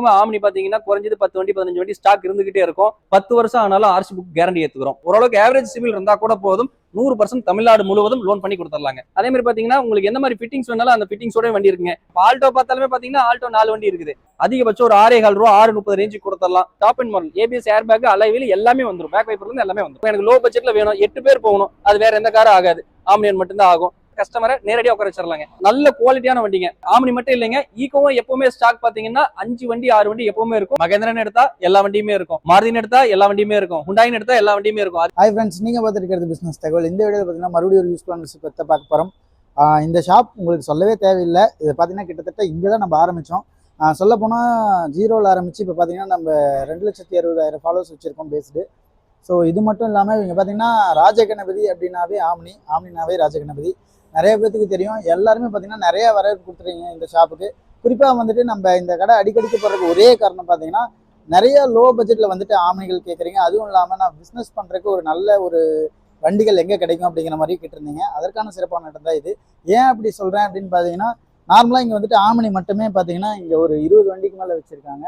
எப்பவுமே ஆம்னி பாத்தீங்கன்னா குறைஞ்சது 10 வண்டி 15 வண்டி ஸ்டாக் இருந்துகிட்டே இருக்கும். 10 வருஷம் ஆனாலும் ஆர்சி புக் கேரண்டி ஏத்துக்கிறோம். ஓரளவுக்கு ஆவரேஜ் சிவில் இருந்தா கூட போதும், 100% தமிழ்நாடு முழுவதும் லோன் பண்ணி கொடுத்துடலாங்க. அதே மாதிரி பாத்தீங்கன்னா உங்களுக்கு எந்த மாதிரி ஃபிட்டிங்ஸ் வேணாலும் அந்த ஃபிட்டிங்ஸோட வண்டி இருக்குங்க. ஆல்டோ பார்த்தாலுமே பாத்தீங்கன்னா ஆல்டோ 4 வண்டி இருக்குது. அதிகபட்சம் ஒரு 6.25 ரூபா 6.30 ரேஞ்சுக்கு கொடுத்துடலாம். டாப் அண்ட் மாடல் ஏபிஎஸ் ஏர் பேக் அலைவில் எல்லாமே வந்துடும். பேக் வைப்பர்ல இருந்து எல்லாமே வந்துடும். எனக்கு லோ பட்ஜெட்ல வேணும், 8 பேர் போகணும், அது வேற எந்த காரும் ஆகாது, ஆம்னியன் மட்டும்தான் ஆகும். கஸ்டமரை நேரடியா உட்கார வச்சிடலாங்க. நல்ல குவாலிட்டியான வண்டிங்க. ஆம்னி மட்டும் இல்லைங்க, ஈகோவும் எப்பவுமே ஸ்டாக் பாத்தீங்கன்னா 5 வண்டி 6 வண்டி எப்பவுமே இருக்கும். மகேந்திரன் எடுத்தா எல்லா வண்டியுமே இருக்கும், மாருதின்னு எடுத்தா எல்லா வண்டியுமே இருக்கும், ஹுண்டாயின்னு எடுத்தா எல்லா வண்டியுமே இருக்கும். ஹாய் ஃப்ரெண்ட்ஸ், நீங்க பார்த்துட்டு பிசினஸ் தகவல். இந்த வீடியோவில் பார்த்தீங்கன்னா மறுபடியும் ஒரு யூஸ்ஃபுல்லான விஷயத்தை பார்க்க போகிறோம். இந்த ஷாப் உங்களுக்கு சொல்லவே தேவையில்லை. இதை பார்த்தீங்கன்னா கிட்டத்தட்ட இங்கே தான் நம்ம ஆரம்பித்தோம். சொல்ல போனால் ஜீரோவில் ஆரம்பித்து இப்போ பார்த்தீங்கன்னா நம்ம 2,60,000 ஃபாலோவர்ஸ் வச்சுருக்கோம் பேஸ்டு. ஸோ இது மட்டும் இல்லாமல் இவங்க பார்த்தீங்கன்னா ராஜகணபதி அப்படின்னாவே ஆம்னினாவே ராஜகணபதி நிறைய பேருக்கு தெரியும். எல்லாருமே பார்த்தீங்கன்னா நிறைய வரவேற்பு கொடுத்துருக்கீங்க இந்த ஷாப்புக்கு. குறிப்பாக வந்துட்டு நம்ம இந்த கடை அடிக்கடிக்கு போகிறதுக்கு ஒரே காரணம் பார்த்தீங்கன்னா நிறைய லோ பட்ஜெட்டில் வந்துட்டு ஆம்னிகள் கேட்குறீங்க. அதுவும் இல்லாமல் நான் பிஸ்னஸ் பண்ணுறதுக்கு ஒரு நல்ல ஒரு வண்டிகள் எங்கே கிடைக்கும் அப்படிங்கிற மாதிரி கேட்டிருந்தீங்க. அதற்கான சிறப்பான இடம் தான் இது. ஏன் அப்படி சொல்கிறேன் அப்படின்னு பார்த்தீங்கன்னா, நார்மலாக இங்கே வந்துட்டு ஆம்னி மட்டுமே பார்த்தீங்கன்னா இங்கே ஒரு 20 வண்டிக்கு மேலே வச்சுருக்காங்க.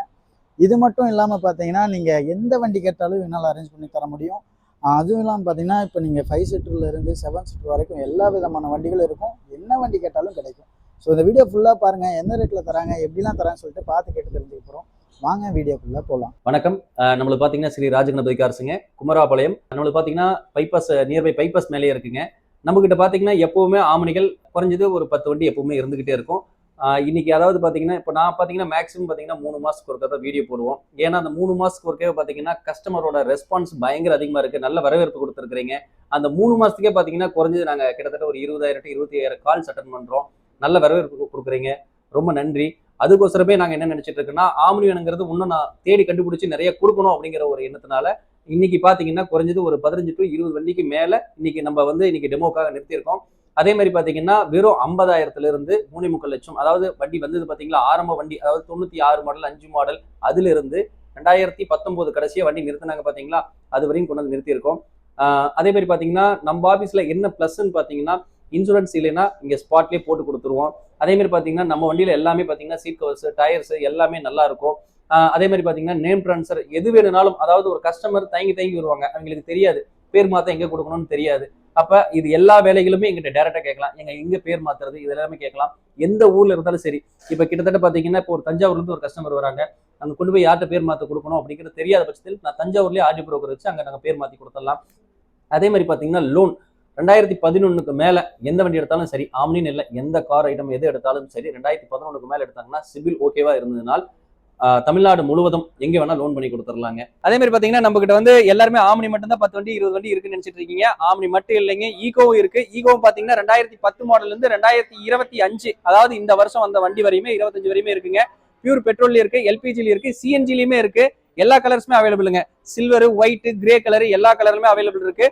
இது மட்டும் இல்லாமல் பார்த்தீங்கன்னா நீங்கள் எந்த வண்டி கேட்டாலும் என்னால் அரேஞ்ச் பண்ணி தர முடியும். அதுவும் இல்லாமல் பார்த்தீங்கன்னா இப்போ நீங்கள் 5 சீட்டர்லேருந்து 7 சீட்டர் வரைக்கும் எல்லா விதமான வண்டிகளும் இருக்கும். என்ன வண்டி கேட்டாலும் கிடைக்கும். ஸோ இந்த வீடியோ ஃபுல்லாக பாருங்கள், எந்த ரேட்டில் தராங்க, எப்படிலாம் தரான்னு சொல்லிட்டு பார்த்து கேட்டு தெரிஞ்சுக்க போகிறோம். வாங்க வீடியோக்குள்ள போகலாம். வணக்கம். நம்மளுக்கு பார்த்தீங்கன்னா ஸ்ரீ ராஜகணபதி கார்ஸுங்க, குமராபாளையம். நம்மளுக்கு பார்த்தீங்கன்னா பைபாஸ் நியர்பை பைபாஸ் மேலேயே இருக்குங்க. நம்மகிட்ட பார்த்தீங்கன்னா எப்பவுமே ஆம்னிகள் குறைஞ்சது ஒரு 10 வண்டி எப்பவுமே இருந்துகிட்டே இருக்கும். இன்னைக்கு அதாவது பார்த்தீங்கன்னா இப்போ நான் பார்த்தீங்கன்னா மேக்ஸிமம் பார்த்தீங்கன்னா 3 மாதத்துக்கு ஒருக்கா தான் வீடியோ போடுவோம். ஏன்னா அந்த 3 மாதத்துக்கு ஒருக்கே பார்த்தீங்கன்னா கஸ்டமரோட ரெஸ்பான்ஸ் பயங்கர அதிகமாக இருக்குது. நல்ல வரவேற்பு கொடுத்துருக்குறீங்க. அந்த 3 மாதத்துக்கே பார்த்தீங்கன்னா குறைஞ்சது நாங்கள் கிட்டத்தட்ட ஒரு 20,000 to 25,000 கால்ஸ் அட்டன் பண்ணுறோம். நல்ல வரவேற்பு கொடுக்குறீங்க, ரொம்ப நன்றி. அதுக்கோசரமே நாங்கள் என்ன நினைச்சிட்டு இருக்கோம்னா, ஆம்னி வேணுங்கிறது இன்னும் நான் தேடி கண்டுபிடிச்சி நிறைய கொடுக்கணும் அப்படிங்கிற ஒரு எண்ணத்தினால இன்னைக்கு பார்த்தீங்கன்னா குறைஞ்சது ஒரு 15 to 20 வண்டிக்கு மேலே இன்னைக்கு நம்ம இன்னைக்கு டெமோக்காக நிறுத்தியிருக்கோம். அதே மாதிரி பார்த்தீங்கன்னா வெறும் 50,000 3.25 லட்சம், அதாவது வண்டி வந்தது பார்த்தீங்களா ஆரம்ப வண்டி, அதாவது 96 மாடல் 5 மாடல், அதுல இருந்து 2019 கடைசியா வண்டி நிறுத்தினாங்க பார்த்தீங்களா, அது வரையும் கொண்டு வந்து நிறுத்தியிருக்கோம். அதே மாதிரி பார்த்தீங்கன்னா நம்ம ஆஃபீஸில் என்ன ப்ளஸ்ன்னு பார்த்தீங்கன்னா, இன்சூரன்ஸ் இல்லைன்னா இங்கே ஸ்பாட்லேயே போட்டு கொடுத்துருவோம். அதே மாதிரி பார்த்தீங்கன்னா நம்ம வண்டியில் எல்லாமே பார்த்தீங்கன்னா சீட் கவர்ஸ் டயர்ஸ் எல்லாமே நல்லா இருக்கும். அதே மாதிரி பார்த்தீங்கன்னா நேம் ட்ரான்ஸ்ஃபர் எது வேணும்னாலும், அதாவது ஒரு கஸ்டமர் தயங்கி வருவாங்க, அவங்களுக்கு தெரியாது பேர் மாற்ற எங்கே கொடுக்கணும்னு தெரியாது. அப்போ இது எல்லா வேலைகளுமே எங்கிட்ட டேரெக்டாக கேட்கலாம். எங்கே பேர் மாற்றுறது இது எல்லாமே கேட்கலாம், எந்த ஊரில் இருந்தாலும் சரி. இப்போ கிட்டத்தட்ட பார்த்தீங்கன்னா இப்போ ஒரு தஞ்சாவூர்லேருந்து ஒரு கஸ்டமர் வராங்க, அங்கே கொண்டு போய் யார்கிட்ட பேர் மாற்ற கொடுக்கணும் அப்படிங்கிறது தெரியாத பட்சத்தில் நான் தஞ்சாவூர்லேயே ஆர்டி புரோக்கர் வச்சு அங்கே நாங்கள் பேர் மாற்றி கொடுத்துடலாம். அதே மாதிரி பார்த்தீங்கன்னா லோன் 2011க்கு மேலே எந்த வண்டி எடுத்தாலும் சரி, ஆம்னின்னு இல்லை எந்த கார் ஐட்டம் எது எடுத்தாலும் சரி, 2011க்கு மேலே எடுத்தாங்கன்னா சிபில் ஓகேவா இருந்ததுனால் தமிழ்நாடு முழுவதும் எங்க வேணா லோன் பண்ணி கொடுத்துடலாங்க. அதே மாதிரி பாத்தீங்கன்னா நம்ம கிட்ட எல்லாருமே ஆம்னி மட்டும் தான் 10 வண்டி 20 வண்டி இருக்குன்னு நினைச்சிட்டு இருக்கீங்க. ஆம்னி மட்டும் இல்லைங்க, ஈகோவும் இருக்கு. ஈகோவும் பாத்தீங்கன்னா 2010 மாடல்ல இருந்து 2025, அதாவது இந்த வருஷம் வந்த வண்டி வரையுமே 25 வரையுமே இருக்குங்க. பியூர் பெட்ரோல் இருக்கு, எல்பிஜில இருக்கு, சிஎன்ஜிலயுமே இருக்கு. எல்லா கலர்ஸுமே அவைலபிளுங்க. சில்வர், ஒயிட், கிரே கலர் எல்லா கலருமே அவைலபிள் இருக்கு.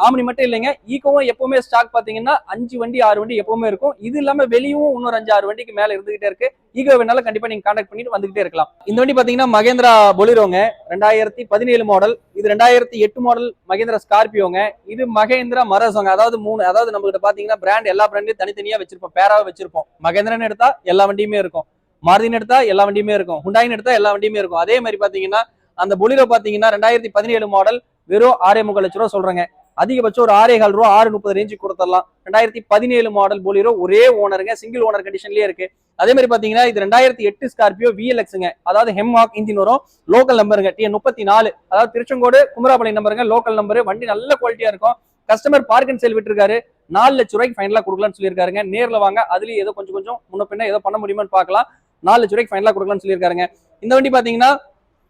ஆம்னி மட்டும் இல்லைங்க, ஈகோவும் எப்பவுமே ஸ்டாக் பாத்தீங்கன்னா 5 வண்டி 6 வண்டி எப்பவுமே இருக்கும். இது இல்லாம வெளியும் இன்னொரு 5-6 வண்டிக்கு மேல இருந்துகிட்டே இருக்கு. ஈகோ வேணாலும் கண்டிப்பா நீங்க கான்டாக்ட் பண்ணிட்டு வந்துகிட்டே இருக்கலாம். இந்த வண்டி பாத்தீங்கன்னா மகேந்திரா பொலிரோங்க, 2017 மாடல். இது 2008 மாடல் மகேந்திரா ஸ்கார்பியோங்க. இது மகேந்திரா மரசோங்க. அதாவது 3, அதாவது நம்ம கிட்ட பாத்தீங்கன்னா பிராண்ட் எல்லா பிராண்ட்லயும் தனித்தனியா வச்சிருப்போம், பேராவை வச்சிருப்போம். மகேந்திரன் எடுத்தா எல்லா வண்டியுமே இருக்கும், மாருதின்னு எடுத்தா எல்லா வண்டியுமே இருக்கும், ஹுண்டாயின்னு எடுத்தா எல்லா வண்டியுமே இருக்கும். அதே மாதிரி பாத்தீங்கன்னா அந்த பொலிரோ பாத்தீங்கன்னா 2017 மாடல் வெறும் 6.25 லட்சம் ரூபா சொல்றேங்க. அதிகபட்சம் ஒரு 6.25 ரூபா 6.30 ரேஞ்சுக்கு கொடுத்துடலாம். 2017 மாடல் பொலிரோ, ஒரே ஓனருங்க, சிங்கிள் ஓனர் கண்டிஷன்லயே இருக்கு. அதே மாதிரி பாத்தீங்கன்னா இது 2008 ஸ்கார்பியோ VLXங்க, அதாவது ஹெம்ஹாக் இன்ஜின் வரும், லோக்கல் நம்பருங்க, TN34, அதாவது திருச்செங்கோடு குமராபாளையம் நம்பருங்க, லோக்கல் நம்பரு. வண்டி நல்ல குவாலிட்டியா இருக்கும். கஸ்டமர் பார்க் அண்ட் சேல் விட்டுருக்காரு, 4 லட்சம் ரூபாய்க்கு ஃபைனலா கொடுக்கலாம்னு சொல்லியிருக்காருங்க. நேர்ல வாங்க, அதுலயும் ஏதோ கொஞ்சம் முன்ன பின்ன ஏதோ பண்ண முடியுமான்னு பார்க்கலாம். 4 லட்சம் ரூபாய்க்கு ஃபைனலா கொடுக்கலாம்னு சொல்லியிருக்காருங்க. இந்த வண்டி பாத்தீங்கன்னா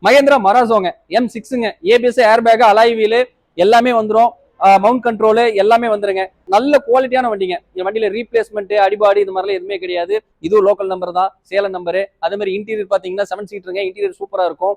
மகேந்திரா மராசோங்க, M6ங்க, ABS air bag alloy wheel எல்லாமே வந்துடும், மவுண்ட் கண்ட்ரோலு எல்லாமே வந்துருங்க. நல்ல குவாலிட்டியான வண்டிங்க. இந்த வண்டியில ரீப்ளேஸ்மெண்ட் அடிபாடி இது மாதிரிலாம் எதுவுமே கிடையாது. இதுவும் லோக்கல் நம்பர் தான், சேலம் நம்பரு. அதே மாதிரி இன்டீரியர் பாத்தீங்கன்னா 7 சீட்டருங்க, இன்டீரியர் சூப்பரா இருக்கும்.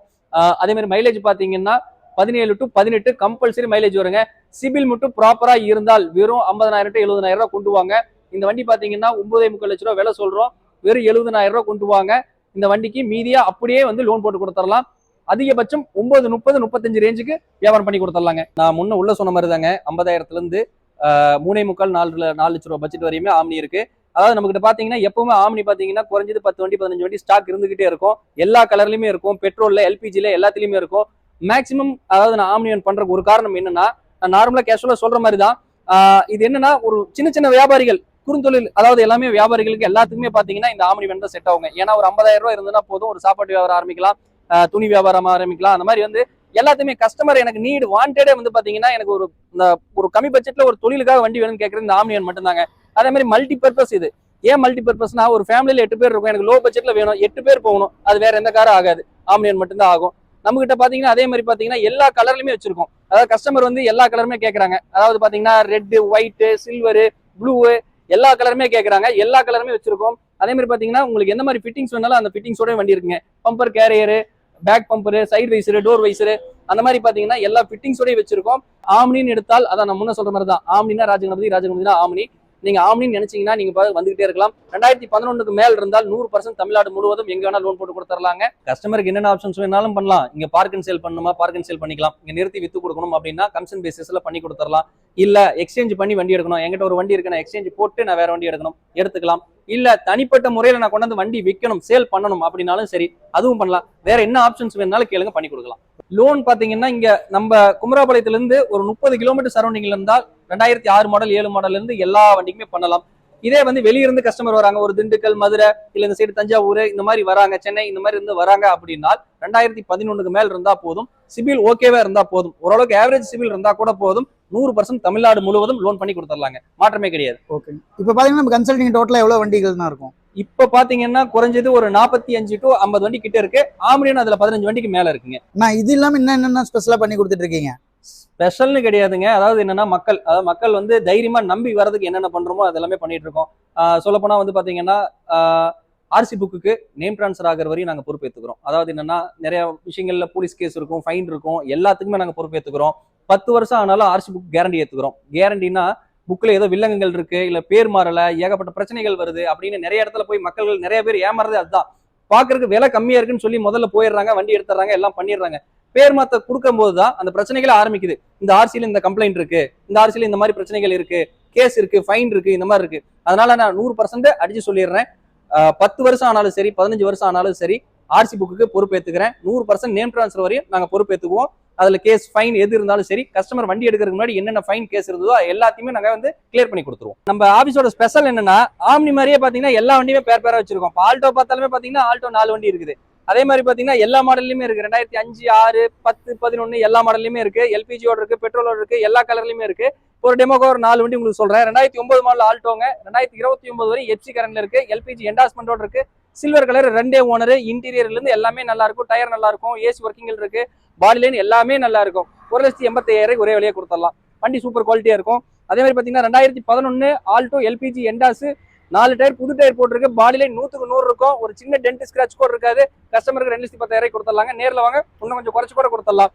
அதே மாதிரி மைலேஜ் பாத்தீங்கன்னா 17 to 18 கம்பல்சரி மைலேஜ் வருங்க. சிபில் மட்டும் ப்ராப்பரா இருந்தால் வெறும் 50,000 to 70,000 ரூபாய் கொண்டு வாங்க. இந்த வண்டி பாத்தீங்கன்னா 9.25 லட்ச ரூபா விலை சொல்றோம், வெறும் 70,000 ரூபாய் கொண்டு வாங்க. இந்த வண்டிக்கு மீதியா அப்படியே லோன் போட்டு கொடுத்துடலாம். அதிகபட்சம் 9, 30, 35 ரேஞ்சுக்கு வியாபாரம் பண்ணி கொடுத்துடலாங்க. நான் முன்ன உள்ள சொன்ன மாதிரி தாங்க, 50,000 3.25 4 லட்ச ரூபாய் பட்ஜெட் வரையுமே ஆம்னி இருக்கு. அதாவது நம்ம கிட்ட பாத்தீங்கன்னா எப்பவுமே ஆம்னி பாத்தீங்கன்னா குறைஞ்சது 10 வண்டி 15 வண்டி ஸ்டாக் இருந்துகிட்டே இருக்கும். எல்லா கலர்லயுமே இருக்கும், பெட்ரோல்ல எல்பிஜில எல்லாத்துலயுமே இருக்கும். மேக்சிமம் அதாவது நான் ஆம்னி வேன் பண்றதுக்கு ஒரு காரணம் என்னன்னா, நான் நார்மலா கேஷுவலா சொல்ற மாதிரி தான். இது என்னன்னா ஒரு சின்ன சின்ன வியாபாரிகள் குறுந்தொழில், அதாவது எல்லாமே வியாபாரிகளுக்கு எல்லாத்துக்குமே பாத்தீங்கன்னா இந்த ஆம்னி வேன் தான் செட் ஆகுங்க. ஏன்னா ஒரு 50,000 ரூபாய் இருந்ததுன்னா போதும், ஒரு சாப்பாட்டு வியாபாரம் ஆரம்பிக்கலாம், துணி வியாபாரம் ஆரம்பிக்கலாம். அந்த மாதிரி வந்து எல்லாத்தையுமே கஸ்டமர் எனக்கு நீடு வாண்டடே வந்து பாத்தீங்கன்னா எனக்கு ஒரு கம்மி பட்ஜெட்ல ஒரு தொழிலுக்காக வண்டி வேணும்னு கேட்கறது இந்த ஆம்னி வேன் மட்டும்தாங்க. அதே மாதிரி மல்டி பர்பஸ் இது. ஏன் மல்டி பர்பஸ்னா ஒரு ஃபேமிலியில 8 பேர் இருக்கும், எனக்கு லோ பட்ஜெட்ல வேணும், 8 பேர் போகணும், அது வேற எந்த காரும் ஆகாது, ஆம்னி வேன் மட்டும்தான் ஆகும். நம்ம கிட்ட பாத்தீங்கன்னா அதே மாதிரி பாத்தீங்கன்னா எல்லா கலர்லயுமே வச்சிருக்கோம். அதாவது கஸ்டமர் வந்து எல்லா கலருமே கேட்கறாங்க. அதாவது பாத்தீங்கன்னா ரெட், ஒயிட், சில்வர், ப்ளூ, எல்லா கலருமே கேட்கறாங்க. எல்லா கலருமே வச்சிருக்கோம். அதே மாதிரி பாத்தீங்கன்னா உங்களுக்கு எந்த மாதிரி ஃபிட்டிங்ஸ் வேணாலும் அந்த ஃபிட்டிங்ஸோட வண்டி இருக்குங்க. Bumper carrier, back bumper, side visor, door visor, அந்த மாதிரி பாத்தீங்கன்னா எல்லா ஃபிட்டிங்ஸோடய வச்சிருக்கோம். ஆம்னின்னு எடுத்தால் அதான் நான் முன்ன சொல்ற மாதிரி தான், ஆம்னினா ராஜகணபதி, ராஜகணபதினா ஆம்னி. நீங்க ஆம்னின்னு நினைச்சீங்கன்னா நீங்க வந்துகிட்டே இருக்கலாம். 2011க்கு மேல் இருந்தால் 100% தமிழ்நாடு முழுவதும் எங்க வேணா லோன் போட்டு கொடுத்துடலாங்க. கஸ்டமருக்கு என்னென்ன ஆப்ஷன்ஸ் வேணாலும் பண்ணலாம். இங்க பார்க் அண்ட் சேல் பண்ணணுமா, பார்க் அண்ட் சேல் பண்ணிக்கலாம். இங்க நிறுத்தி வித்து கொடுக்கணும் அப்படின்னா கமிஷன் பேசிஸ்ல பண்ணி கொடுத்துடலாம். இல்ல எக்ஸ்சேஞ்ச் பண்ணி வண்டி எடுக்கணும், என்கிட்ட ஒரு வண்டி இருக்கு, நான் எக்ஸ்சேஞ்ச் போட்டு நான் வேற வண்டி எடுத்துக்கலாம். இல்ல தனிப்பட்ட முறையில நான் கொண்டாந்து வண்டி விற்கணும், சேல் பண்ணணும் அப்படின்னாலும் சரி, அதுவும் பண்ணலாம். வேற என்ன ஆப்ஷன்ஸ் வேணாலும் கேளுங்க, பண்ணி கொடுக்கலாம். லோன் பாத்தீங்கன்னா இங்க நம்ம குமராபாளையத்துல இருந்து ஒரு 30 கிலோமீட்டர் சரௌண்டிங்ல இருந்தால் 2006 மாடல் 7 மாடல்ல இருந்து எல்லா வண்டிக்குமே பண்ணலாம். இதே வந்து வெளியிருந்து கஸ்டமர் வராங்க, ஒரு திண்டுக்கல், மதுரை, இல்ல இந்த சைடு தஞ்சாவூர், இந்த மாதிரி வராங்க, சென்னை இந்த மாதிரி இருந்து வராங்க அப்படின்னா 2011க்கு மேல் இருந்தா போதும், சிபில் ஓகேவா இருந்தா போதும், ஓரளவுக்கு ஆவரேஜ் சிபில் இருந்தா கூட போதும், 100% தமிழ்நாடு முழுவதும் லோன் பண்ணி கொடுத்துடலாங்க, மாற்றமே கிடையாது. ஓகே. இப்போ பாத்தீங்கன்னா நம்ம கன்சல்டிங் டோட்டலா எவ்வளவு வண்டிகள் தான் இருக்கும்? இப்ப பாத்தீங்கன்னா குறைஞ்சது ஒரு 45 to 50 வண்டி கிட்ட இருக்கு. ஆம்னியன் அதுல 15 வண்டிக்கு மேல இருக்குங்க. நான் இது இல்லாம என்னென்ன ஸ்பெஷலா பண்ணி கொடுத்துட்டு இருக்கீங்க? ஸ்பெஷல்னு கிடையாதுங்க. அதாவது என்னன்னா மக்கள் வந்து தைரியமா நம்பி வர்றதுக்கு என்னென்ன பண்றோமோ அதெல்லாமே பண்ணிட்டு இருக்கோம். சொல்லப்போனா வந்து பாத்தீங்கன்னா ஆர்சி புக்கு நேம் டிரான்ஸ்ஃபர் ஆகிற வரையும் நாங்க பொறுப்பேற்றுக்கிறோம். அதாவது என்னன்னா நிறைய விஷயங்கள்ல போலீஸ் கேஸ் இருக்கும், ஃபைன் இருக்கும், எல்லாத்துக்குமே நாங்க பொறுப்பேற்றுக்கிறோம். 10 வருஷம் ஆனாலும் ஆர்சி புக் கேரண்டி ஏத்துக்கிறோம். கேரண்டினா புக்ல ஏதோ வில்லங்கங்கள் இருக்கு, இல்ல பேர் மாறல, ஏகப்பட்ட பிரச்சனைகள் வருது அப்படின்னு நிறைய இடத்துல போய் மக்கள் நிறைய பேர் ஏமாறது அதுதான். பாக்குறதுக்கு விலை கம்மியா இருக்குன்னு சொல்லி முதல்ல போயிடுறாங்க, வண்டி எடுத்துறாங்க, எல்லாம் பண்ணிடுறாங்க. பேர் மாத்த கொடுக்கும் போதுதான் அந்த பிரச்சனைகள் ஆரம்பிக்குது. இந்த ஆர்சியில இந்த கம்ப்ளைண்ட் இருக்கு, இந்த ஆர்சியில இந்த மாதிரி பிரச்சனைகள் இருக்கு, கேஸ் இருக்கு, ஃபைன் இருக்கு, இந்த மாதிரி இருக்கு. அதனால நான் 100% அடிச்சு சொல்லிடுறேன். 10 வருஷம் ஆனாலும் சரி, 15 வருஷம் ஆனாலும் சரி, ஆர்சி புக்கு பொறுப்பேற்றுக்கிறேன். 100% நேம் டிரான்ஸ்ஃபர் வரையும் நாங்க பொறுப்பேற்றுக்குவோம். அதுல கேஸ் ஃபைன் எது இருந்தாலும் சரி, கஸ்டமர் வண்டி எடுக்கிறதுக்கு முன்னாடி என்னென்ன ஃபைன் கேஸ் இருந்ததோ எல்லாத்தையுமே நாங்க வந்து கிளியர் பண்ணி கொடுத்துருவோம். நம்ம ஆபீஸோட ஸ்பெஷல் என்னன்னா, ஆம்னி மாதிரியே பாத்தீங்கன்னா எல்லா வண்டியுமே பேரா வச்சிருக்கோம். ஆல்டோ பார்த்தாலுமே பாத்தீங்கன்னா ஆல்டோ 4 வண்டி இருக்குது. அதே மாதிரி பாத்தீங்கன்னா எல்லா மாடல்லையுமே இருக்கு. 2005, 6, 10, 11 எல்லா மாடல்லையுமே இருக்கு. எல்பிஜியோட இருக்கு, பெட்ரோலோட இருக்கு, எல்லா கலர்லயுமே இருக்கு. ஒரு டெமோக்கு ஒரு 4 வண்டி உங்களுக்கு சொல்றேன். 2009 மாடல் ஆல்டோங்க. 2029 வரை எஃப்சி கரண்ட்ல இருக்கு, எல்பிஜி என்டாஸ்மெண்டோட இருக்கு, சில்வர் கலர், 2 ஓனர், இன்டீரியர்ல இருந்து எல்லாமே நல்லா இருக்கும், டயர் நல்லா இருக்கும், ஏசி ஒர்க்கிங் இருக்கு, பாடி லைன் எல்லாமே நல்லா இருக்கும். 1,85,000 ஒரே வழியா கொடுத்துடலாம். வண்டி சூப்பர் குவாலிட்டியா இருக்கும். அதே மாதிரி பாத்தீங்கன்னா 2011 ஆல்டோ எல்பிஜி என்டாஸ், 4 டயர் புது டயர் போட்டிருக்கு, பாடி லைன் 100க்கு 100 இருக்கும், ஒரு சின்ன டென்ட் ஸ்கிராச் கூட இருக்காது. கஸ்டமருக்கு 2,10,000 கொடுத்துடலாங்க. நேரில் வாங்க, இன்னும் கொஞ்சம் குறைச்சு கூட கொடுத்துடலாம்.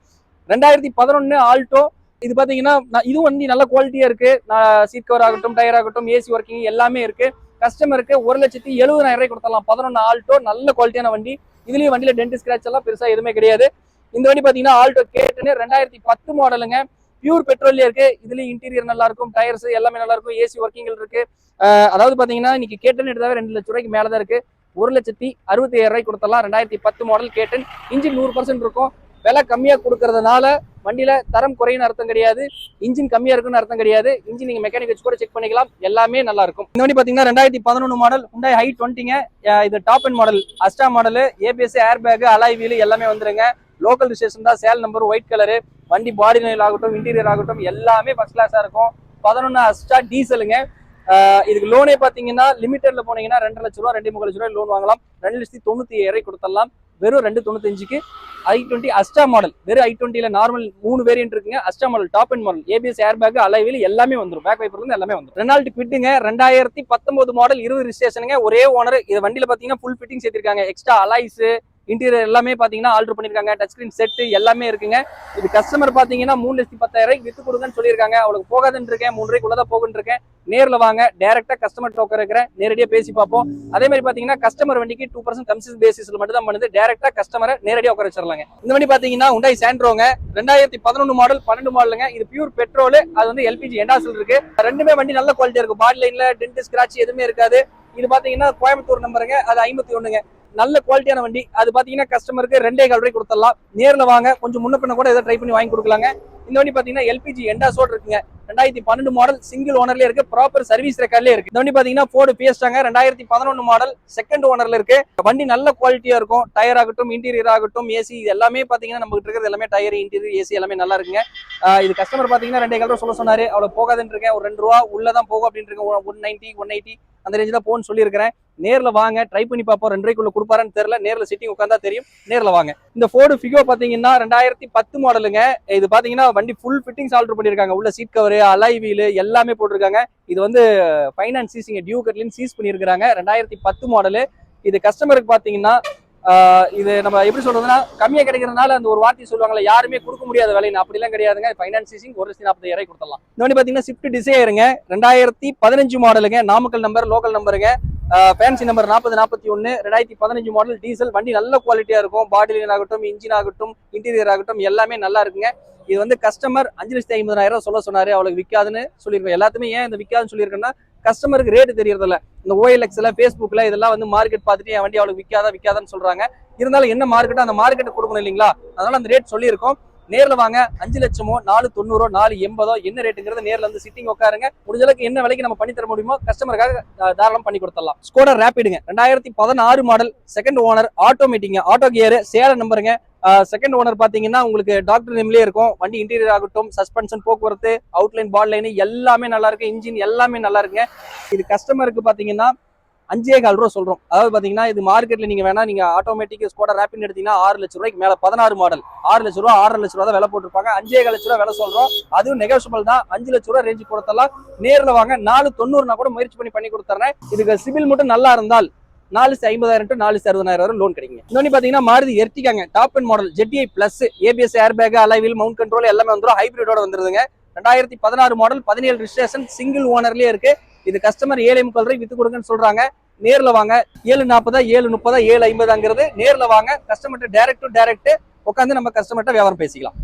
2011 ஆல்டோ இது பாத்தீங்கன்னா இது வண்டி நல்ல குவாலிட்டியா இருக்கு. சீட் கவர் ஆகட்டும், டயர் ஆகட்டும், ஏசி ஒர்க்கிங் எல்லாமே இருக்கு. கஸ்டமருக்கு 1,70,000 கொடுத்துடலாம். 11 ஆல்டோ நல்ல குவாலிட்டியான வண்டி. இதுலயும் வண்டியில டென்ட் ஸ்கிராச் எல்லாம் பெருசா எதுவுமே கிடையாது. இந்த வண்டி பாத்தீங்கன்னா ஆல்டோ கேட்டுன்னு 2010 மாடலுங்க, பியூர் பெட்ரோல்ல இருக்கு. இதுலயும் இன்டீரியர் நல்லா இருக்கும், டயர்ஸ் எல்லாமே நல்லா இருக்கும், ஏசி ஒர்க்கிங் இருக்கு. அதாவது பாத்தீங்கன்னா இன்னைக்கு கேட்டன் எடுத்தாவே 2 லட்சம் ரூபாய்க்கு மேலதான் இருக்கு. 1,65,000 கொடுத்தலாம். 2010 மாடல் கேட்டன், இன்ஜின் 100% இருக்கும். விலை கம்மியா கொடுக்கறதுனால வண்டியில தரம் குறைன்னு அர்த்தம் கிடையாது, இன்ஜின் கம்மியா இருக்குன்னு அர்த்தம் கிடையாது. இன்ஜின் நீங்க மெக்கானிக் வச்சு கூட செக் பண்ணிக்கலாம், எல்லாமே நல்லா இருக்கும். இந்த வண்டி பாத்தீங்கன்னா 2011 மாடல் Hyundai i20ங்க. இது top end model, Asta model, ABS, air bag, alloy wheel எல்லாமே வந்துருங்க. லோக்கல் ரிஜிஸ்ட்ரேஷன் தான், சேல் நம்பர், ஒயிட் கலரு. வண்டி பாடி லைன் ஆகட்டும், இன்டீரியர் ஆகட்டும் எல்லாமே ஃபர்ஸ்ட் கிளாஸா இருக்கும். 11 அஸ்டா டீசலுங்க. இதுக்கு லோனே பாத்தீங்கன்னா லிமிட்டட்ல போனீங்கன்னா 2 லட்சம் ரூபாய் 2.3 லட்சம் ரூபாய் லோன் வாங்கலாம். 2,97,000 கொடுத்துடலாம். வெறும் 2,95க்கு i20 அஸ்டா மாடல். வெறும் i20ல நார்மல் 3 வேரியன்ட் இருக்குங்க. Asta model top end model, ABS, air bag, alloy wheel எல்லாமே வந்துடும். பேக் வைப்பர் இருந்து எல்லாமே வந்துடும். ரெனால்ட் குவிட்டுங்க, 2019 மாடல், 20 ரிஜிஸ்ட்ரேஷனுங்க, ஒரே ஓனர். இது வண்டியில பாத்தீங்கன்னா ஃபுல் ஃபிட்டிங் சேர்த்திருக்காங்க. எக்ஸ்ட்ரா அலாய்ஸ், இன்டீரியர் எல்லாமே பாத்தீங்கன்னா ஆல்டர் பண்ணிருக்காங்க. டச் ஸ்கிரீன் செட் எல்லாமே இருக்குங்க. இது கஸ்டமர் பாத்தீங்கன்னா 3,10,000 வித்து கொடுங்கன்னு சொல்லியிருக்காங்க. அவளுக்கு போகாதுன்னு இருக்கேன், 3 ரூபாய்க்குள்ளதான் போகுன்னு இருக்கேன். நேர்ல வாங்க, டைரக்டா கஸ்டமர் டோக்கர் இருக்கிறேன், நேரடியா பேசி பார்ப்போம். அதே மாதிரி பாத்தீங்கன்னா கஸ்டமர் வண்டிக்கு 2% கமிஷன் பேசிஸ்ல மட்டும் தான் பண்ணுது. டைரக்டா கஸ்டமரை நேரடியா உட்கார வச்சிடலாங்க. இந்த வண்டி பாத்தீங்கன்னா Hyundai Sandroங்க, 2011 மாடல், 12 மாடலுங்க. இது பியூர் பெட்ரோல், அது வந்து எல்பிஜி எண்டாசல் இருக்கு. ரெண்டுமே வண்டி நல்ல குவாலிட்டியா இருக்கும். பாடி லைன்ல டென்ட் ஸ்கிராட்ச் எதுவுமே இருக்காது. இது பாத்தீங்கன்னா கோயம்புத்தூர் நம்பருங்க, அது 51ங்க. நல்ல குவாலிட்டியான வண்டி. அது பாத்தீங்கன்னா கஸ்டமருக்கு 2.25 ரூபாய்க்கு கொடுத்துடலாம். நேர்ல வாங்க, கொஞ்சம் முன்ன பின்ன கூட ஏதாவது ட்ரை பண்ணி வாங்கி கொடுக்கலாங்க. இந்த வண்டி பாத்தீங்கன்னா எல்பிஜி எண்டாசோட இருக்குங்க. 2012 மாடல், சிங்கிள் ஓனர்ல இருக்கு, ப்ராப்பர் சர்வீஸ் ரெக்கார்ட்லயே இருக்கு. இந்த வண்டி பாத்தீங்கன்னா Ford Fiestaங்க, 2011 மாடல், செகண்ட் ஓனர்ல இருக்கு. வண்டி நல்ல குவாலிட்டியா இருக்கும். டயர் ஆகட்டும், இன்டீரியர் ஆகட்டும், ஏசி, இது எல்லாமே பாத்தீங்கன்னா நம்ம கிட்ட இருக்கிறது எல்லாமே டயர், இன்டீரியர், ஏசி எல்லாமே நல்லா இருக்குங்க. இது கஸ்டமர் பாத்தீங்கன்னா 2.25 ரூபா சொல்ல சொன்னாரு. அவ்வளவு போகாதுன்னு இருக்கேன், ஒரு 2 ரூபா உள்ளதான் போகும் அப்படின்னு இருக்கேன். 190, 180 அந்த ரேஞ்ச் தான் போன்னு சொல்லியிருக்கிறேன். நேர்ல வாங்க, ட்ரை பண்ணி பார்ப்போம். 2 ரூபாய்க்குள்ள கொடுப்பாருன்னு தெரியல, நேர்ல சிட்டிங் உட்காந்தா தெரியும். நேர்ல வாங்க. இந்த Ford Figo பாத்தீங்கன்னா 2010 மாடலுங்க. இது பாத்தீங்கன்னா வண்டி ஃபுல் ஃபிட்டிங்ஸ் ஆல்டர் பண்ணிருக்காங்க. உள்ள சீட் கவர், அலாய் வீல் எல்லாமே போட்டிருக்காங்க. இது வந்து ஃபைனான்ஸ் சீசிங், டியூ கட்லின்னு சீஸ் பண்ணிருக்காங்க. 2010 மாடலு. இது கஸ்டமருக்கு பாத்தீங்கன்னா இது நம்ம எப்படி சொல்றதுன்னா, கம்மியா கிடைக்கிறதுனால அந்த ஒரு வார்த்தை சொல்லுவாங்கல்ல, யாருமே கொடுக்க முடியாத விலைன்னு, அப்படிலாம் கிடையாதுங்க. ஃபைனான்ஸ் சீசிங் 1,40,000 கொடுத்துடலாம். இந்த வண்டி பாத்தீங்கன்னா ஸ்விஃப்ட் டிசையருங்க, 2015 மாடலுங்க, நாமக்கல் நம்பர், லோக்கல் நம்பருங்க, ஃபேன்சி நம்பர் 4041, 2015 மாடல், டீசல். வண்டி நல்ல குவாலிட்டியா இருக்கும். பாடி லைன் ஆகட்டும், இன்ஜின் ஆகட்டும், இன்டீரியர் ஆகட்டும் எல்லாமே நல்லா இருக்குங்க. இது வந்து கஸ்டமர் 5,50,000 சொல்ல சொன்னாரு. அவளுக்கு விற்காதுன்னு சொல்லியிருக்கோம். எல்லாத்துமே ஏன் இந்த விற்காதுன்னு சொல்லியிருக்கேன்னா, கஸ்டமருக்கு ரேட்டு தெரியறதில்ல. இந்த OLXல, Facebookல இதெல்லாம் வந்து மார்க்கெட் பார்த்துட்டு என் வண்டி அவளுக்கு விற்காதான்னு சொல்றாங்க. இருந்தாலும் என்ன மார்க்கெட்டோ அந்த மார்க்கெட்டை கொடுக்கணும் இல்லைங்களா, அதனால அந்த ரேட் சொல்லியிருக்கோம். நேர்ல வாங்க. 5 லட்சமோ 490 480 என்ன ரேட்டுங்கிறது நேர்ல வந்து சிட்டிங் உட்காருங்க. முடிஞ்ச அளவுக்கு என்ன விலைக்கு நம்ம பண்ணி தர முடியுமோ கஸ்டமருக்காக தாராளம் பண்ணி கொடுத்துடலாம். ஸ்கோடா ரேபிடுங்க, 2016 மாடல், செகண்ட் ஓனர், ஆட்டோமேட்டிக்ங்க, ஆட்டோ கியர், சேலம் நம்பருங்க. செகண்ட் ஓனர் பாத்தீங்கன்னா உங்களுக்கு டாக்டர் நேம்லயே இருக்கும். வண்டி இன்டீரியர் ஆகட்டும், சஸ்பென்ஷன், போக்குவரத்து, அவுட்லைன், பால் லைன் எல்லாமே நல்லா இருக்கு. இன்ஜின் எல்லாமே நல்லா இருக்குங்க. இது கஸ்டமருக்கு பாத்தீங்கன்னா 5,4 ரூபா சொல்றோம். அதாவது பாத்தீங்கன்னா இது மார்க்கெட்ல நீங்க வேணா நீங்க ஆட்டோமேட்டிக் ஸ்கோடா ரேபிட் எடுத்தீங்கன்னா 6 லட்சம் ரூபாய்க்கு மேல, 16 மாடல் 6 லட்சம் ரூபா 6.5 லட்சம் ரூபா தான் விலை போட்டிருப்பாங்க. 5,4 லட்சம் ரூபா விலை சொல்றோம். அதுவும் நெகோஷியபிள் தான். 5 லட்சம் ரூபா ரேஞ்சு கொடுத்தலாம். நேர்ல வாங்க. 490 கூட முயற்சி பண்ணி கொடுத்துறேன். இதுக்கு சிபில் மட்டும் நல்லா இருந்தால் 4,50,000 to 4,60,000 லோன் கிடைக்குங்க. இன்னொன்னு பாத்தீங்கன்னா மாருதி எர்டிகாங்க, top end model, ZDI plus, ABS, air back, alloy wheel, mount control எல்லாமே வந்துடும். ஹைபிரிடோட வந்துருதுங்க. 2016 மாடல், 17 ரிஜிஸ்ட்ரேஷன், சிங்கிள் ஓனர்லயே இருக்கு. இது கஸ்டமர் 7.25 ரூபாய் வித்து கொடுங்கன்னு சொல்றாங்க. நேர்ல வாங்க. 740, 730, 750ங்கிறது நேர்ல வாங்க. கஸ்டமர்கிட்ட டைரக்ட் டு டைரக்ட் உட்காந்து நம்ம கஸ்டமர்கிட்ட வியாபாரம் பேசிக்கலாம்.